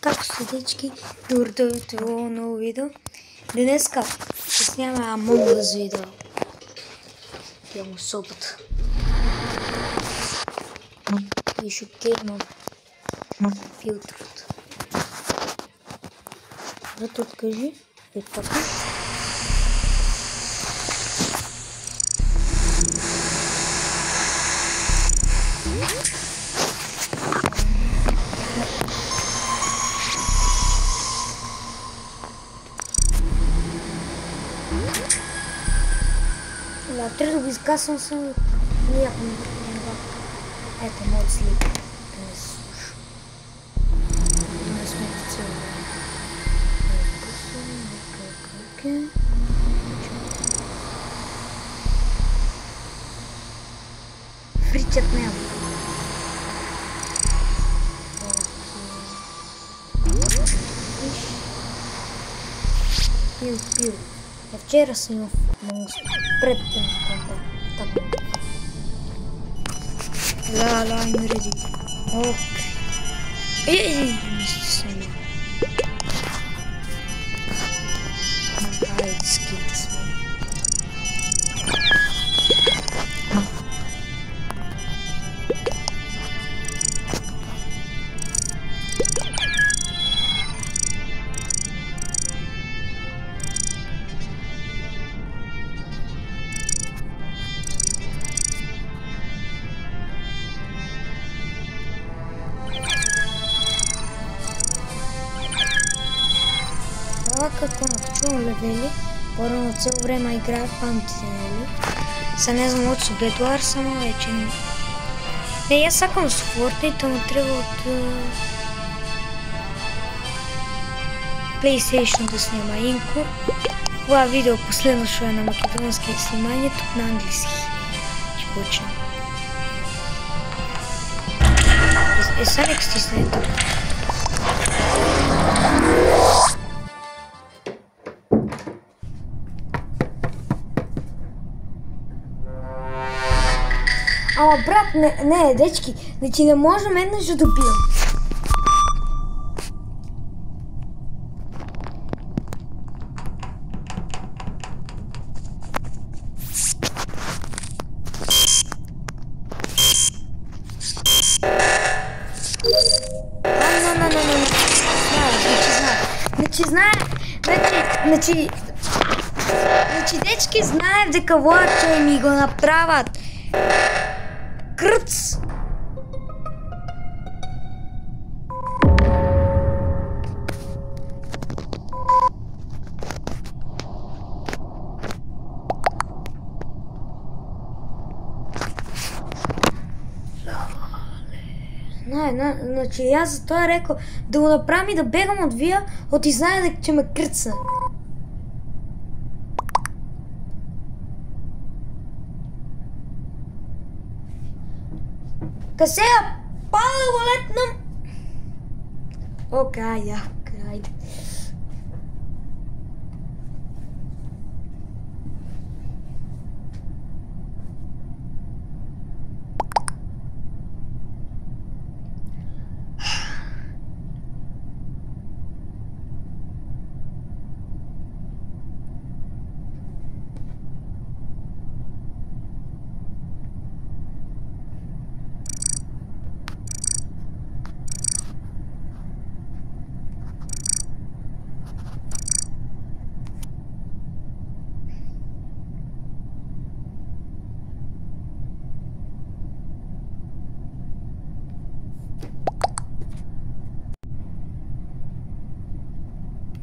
Както следички, добре това ново видео. Днеска ще снимаме Among Us видео. Имам сопата. И шокеймам филтрата. Брат, откажи. И така. Трябва да го изкасвам само някакво нива. Ето, мод слип. Да не се слуша. Да не сме цяло време. Фричът няма. Пил. Вчера съм имал пред темата. I'm ready. Okay. Не сте направили скилите с мен. Какво накачувам левели, по-рано цяло време играя в паметите, нали? Сега не знам от Бедлар, само вече не. Не, аз сакам с Fortnite, но трябва от PlayStation да снима Инко. Това видео последно ще е на македонски снимание, тук на английски. Ще почнем. Сега нека стисне тук. Ама брат, не, дечки, значи не можем еднъж да добием. Значи дечки знаем дека влаче ми го направят. Кръц! Значи аз за това рекал да го направим и да бегам от вия, от и знае че ме кръца. Сега пада го летнам. Окей, айде.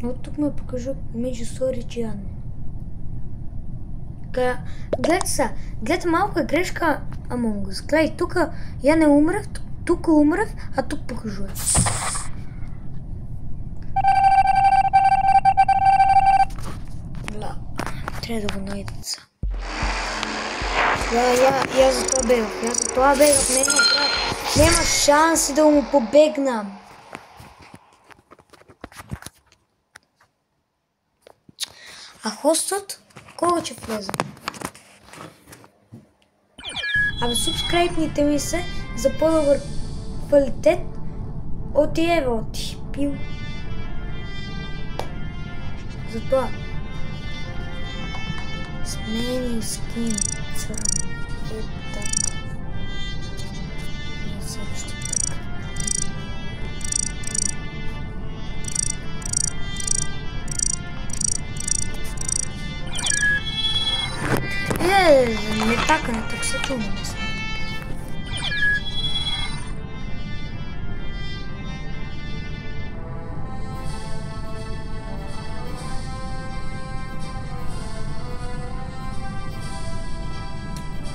От тук ме покажа между Storage и Admin. Гледайте малка грешка Among Us. Гледай, тук я не умрах, тук умрах, а тук покажу. Трябва да го найдат са. Я за това бегах, няма шанси да му побегнам. А хостът, кога ще влезе? Абе, субскрайбните ми се за по-добър квалитет от и ева от pil. Затова смени скин църн. Така. Не се ще така. Не така, не так се чувам.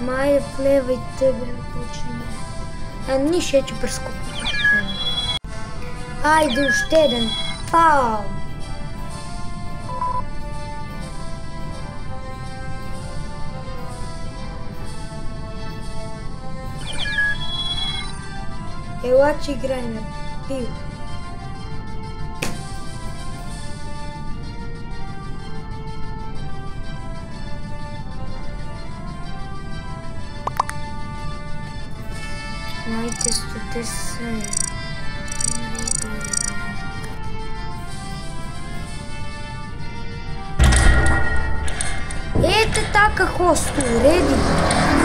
Майде влева и тебе почне. Ни ще че прескопи. Айде още един. Пау! Ела, че играем. Пил. Моите стоте са... Ето така хосто, реди.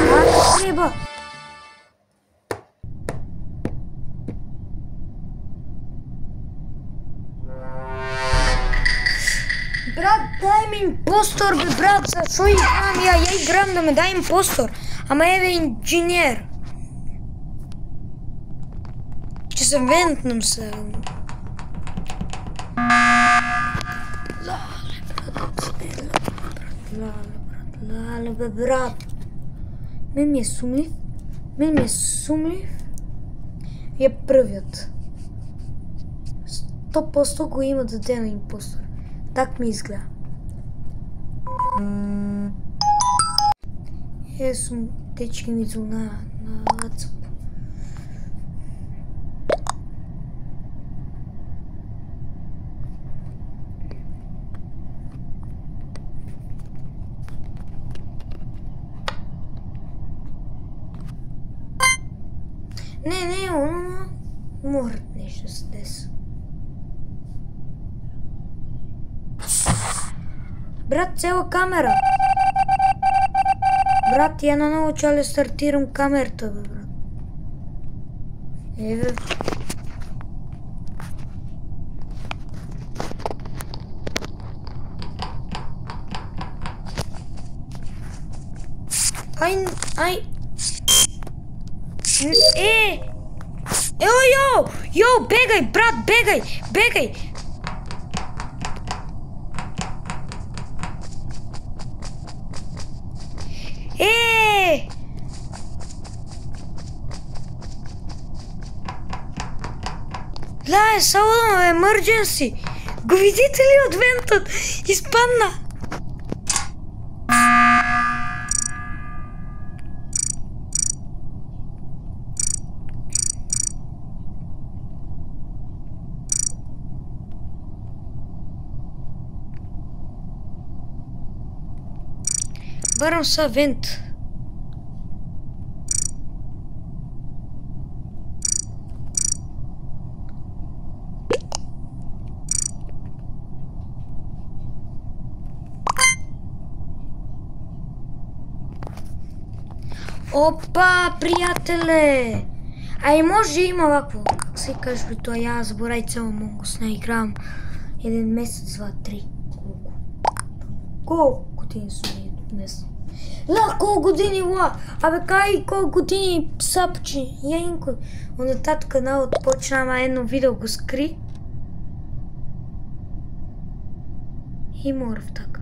Как треба? Брат, дай ми импостор, бе, брат, защо играм я? Я играм да ме дай импостор. Ама еве инженер. Ще се вентнам се. Лале, бе, брат. Мен ми е сумлив. И е пръвият. 100% го има да даде на импостор. Так ми изгледа. Съм течки ми на WhatsApp. Не, морът нещо с деса. Брат, цяла камера. Брат, я не науча ли стартирам камерата, бе, брат. Еве. Ай. Йо, бегай, брат, бегай. Гледай, само emergency. Го видите ли от вентът? Изпадна. Вървам са вент. Опа, приятеле! Ай, може има лакво. Как се каже, това я заборай цяло Монгос. Не играм 1 месец, 2, 3. Колко години са ми днес? Колко години, Абе, кай колко години сапчи? Яинко. Онатат каналът почна, ама едно видео го скри. И морав така.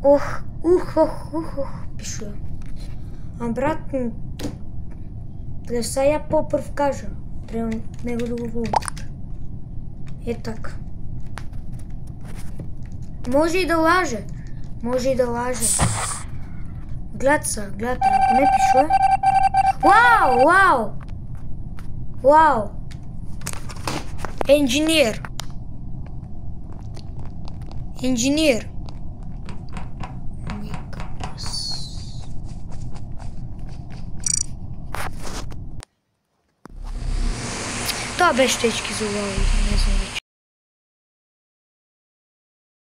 Ох, пишу я. А брат, да сега я по-пръв кажа. Трябва него да го вълчат. Е така. Може и да лаже. Гледайте, ако не пишу. Вау! Инженер. Това беше всички за ловите, не знам вече.